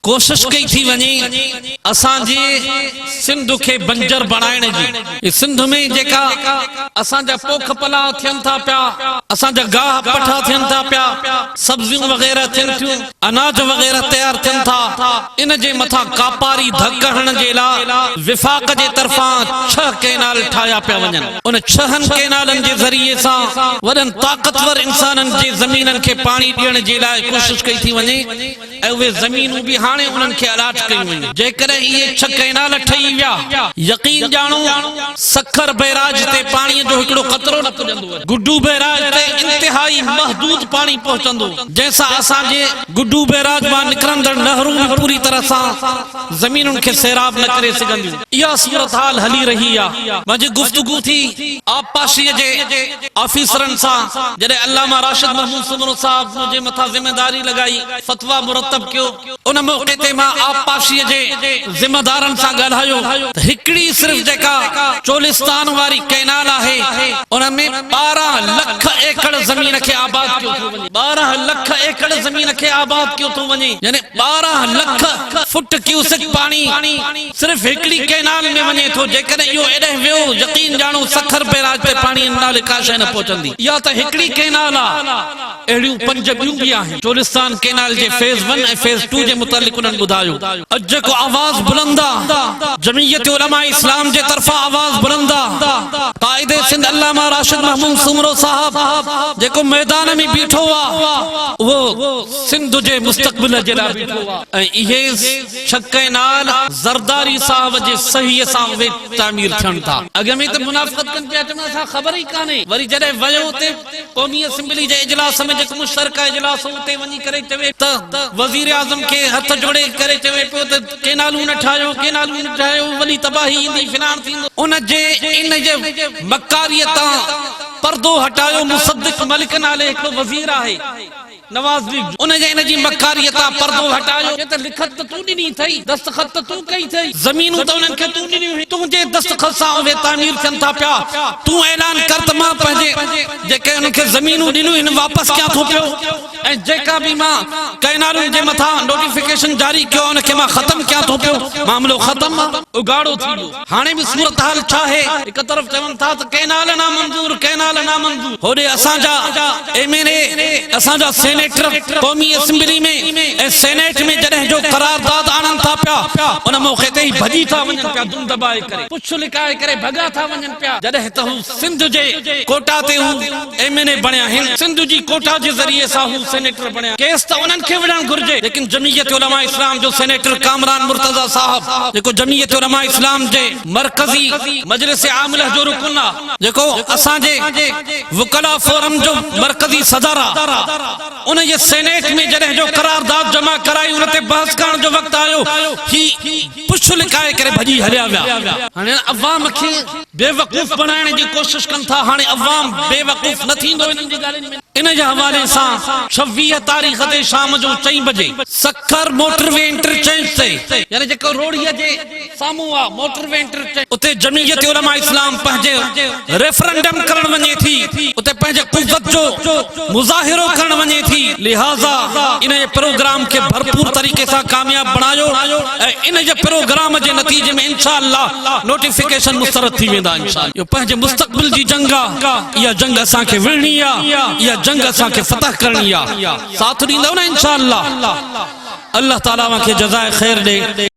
कोशिश कई थी वञे असांजे सिंध के बंजर बनाइण जी। सिंध में जेका असांजा पोख पला थियन था पिया, असांजा गाह पठा थियन था पिया, सब्जियूं वगैरह थियन थियूं, अनाज वगैरह तैयार थियन था। इन जे मथा कापारी धक हणण जे लाइ विफाक जे तरफां 6 कैनाल ठाया पिया वञन। उन 6 कैनालन जे ज़रिए सां वॾनि ताक़तवर इंसानन जे ज़मीनन खे पाणी ॾियण जे लाइ कोशिश कई थी वञे ऐं उहे ज़मीनूं बि हाणे उन्हनि खे अलाट कयूं वयूं। जेकॾहिं इहे 6 कैनाल ठही विया, यकीन ॼाणो सखर बैराज ते पाणीअ जो हिकिड़ो क़तरो न पुॼंदो। गुड्डू बैराज ते इंतिहाई महदूद पाणी पहुचंदो, जंहिंसां असांजे गुड्डू बैराज मां निकिरंदड़ नहरूं पूरी तरह सां ज़मीनुनि खे सैराब न करे सघंदियूं। इहा सूरत हाल हली रही आहे। मुंहिंजी गुफ़्तगू थी आबपाशीअ जे ऑफिसरनि सां, जॾहिं अल्लामा राशिद महमूद सुमरो साहब मुंहिंजे मथां ज़िम्मेदारी लॻाई, फतवा मुरतब कयो। उन मौक़े ते मां आबपाशीअ जे ज़िम्मेदारनि सां ॻाल्हायो त हिकिड़ी सिर्फ़ जेका चोलिस्तान वारी कैनाल आहे उन में 12 लख एकड़ ज़मीन खे आबाद कयो थो वञे। 12 लख एकड़ ज़मीन खे आबाद कयो थो वञे, यानी 12 लख फुट क्यूसेक पाणी सिर्फ़ हिकिड़ी कैनाल में वञे थो। जेकॾहिं इहो एॾे वियो, यकीन ॼाणो सखर बैराज ते पाणी नाले का शइ न पहुचंदी। इहा त हिकिड़ी कैनाल आहे, अहिड़ियूं 5 ॿियूं बि आहिनि। चोलिस्तान कैनाल जे फेज़ 1 ऐं फेज़ 2 जे मुतालिक़ उन्हनि ॿुधायो। अॼु जेको आवाज़ बुलंद आहे, जमीयत उलमा इस्लाम जे तरफ़ां आवाज़ बुलंद आहे। काइदे सिंध अल्लामा राशिद महमूद सुमरो साहब जेको मैदान में बीठो आहे, उहो सिंध जे मुस्तक़बिल जे लाइ बीठो आहे। ऐं इहे 6 कैनाल ज़रदारी साहब जे सहीअ सां उहे तामीर थियनि था। अॻ में त मुनाफ़िक़त कनि पिया, चवनि असां ख़बर ई कान्हे। वरी जॾहिं वियो उते क़ौमी असेंबली जे इजलास में, जेको मुश्तरका इजलास उते वञी करे चवे त वज़ीर आज़म के हथ जोड़े करे चवे पियो त कैनालूं न ठाहियो, कैनालूं न ठाहियो, वली तबाही ईंदी, फिलान थींदो। उन जे इन जे मकारीअ तां पर्दो हटायो। मुसद्दिक़ मलिक नाले हिकिड़ो वज़ीर आहे नवाज़ लीग, उन जे इन जी मकारीअ तां पर्दो हटायो। त लिखत त तूं ॾिनी अथई, दस्तख़त त तूं कई अथई, ज़मीनूं त उन्हनि खे तूं ॾिनियूं हुई, तुंहिंजे दस्तख़त सां उहे तामीर थियनि था पिया। तूं ऐलान कर त मां पंहिंजे जेके उनखे ज़मीनूं ॾिनियूं आहिनि वापसि कयां थो पियो, ऐं जेका बि मां कैनालुनि जे मथां नोटिफिकेशन जारी कयो उनखे मां ख़तम कयां थो पियो। मामलो ख़तम आहे, उगाड़ो थी वियो। हाणे बि सूरत हाल छा आहे? हिकु तरफ़ चवनि था त कैनाल ना मंज़ूर, कैनाल ना मंज़ूर। होॾे असांजा MLA, असांजा सेनेटर क़ौमी असेंबली में ऐं सेनेट में जॾहिं जो करारदाद आणनि था पिया, उन मौक़े ते ई भॼी था वञनि पिया, दुम दॿाए करे, पुछ लिकाए करे भॻा था वञनि पिया। जॾहिं त हू सिंध जे कोटा ते हू MLA बणिया आहिनि, सिंध जी कोटा जे ज़रिए सां हू सेनेटर बणिया। केस त उन्हनि खे विढ़णु घुर्जे, लेकिन जमीयत उलमा इस्लाम जो सेनेटर कामरान मुर्तज़ा साहब, जेको जमीयत उलमा इस्लाम जे मरकज़ी मजलिस आमिला जो रुकन आहे, जेको असांजे वकला फोरम जो मरकज़ी सदर आहे, उन जे सेनेट में जॾहिं जो करारदाद जमा कराई, उन ते बहस करण जो वक़्तु आयो, ही पुछ लिकाए करे भॼी हलिया विया। हाणे अवाम खे बेवकूफ़ बनाइण जी कोशिश कनि था। हाणे अवाम बेवकूफ़ न थींदो इन्हनि जी ॻाल्हियुनि में। इन जे हवाले सां 26 तारीख़ ते शाम जो 4 बजे सखर मोटरवे इंटरचेंज ते, यानी जेको रोडीअ जे साम्हूं आहे मोटरवे इंटरचेंज, उते जमीयत उलमा इस्लाम पंहिंजे रेफरेंडम करण वञे थी, उते पंहिंजे कुव्वत जो मुज़ाहिरो करण वञे थी। लिहाज़ा इन जे प्रोग्राम खे भरपूर तरीक़े सां कामयाब बणायो ऐं इन जे प्रोग्राम जे नतीजे में इंशाअल्लाह नोटिफिकेशन मुस्तरद थी वेंदा। इंशाअल्लाह इहो पंहिंजे मुस्तक़बिल जी जंग आहे। इहा जंग असांखे विढ़णी आहे, इहा जंग असांखे फतह करणी आहे। साथ ॾींदव न इंशाअल्लाह। अल्लाह ताला खे जज़ाए ख़ैर ॾे।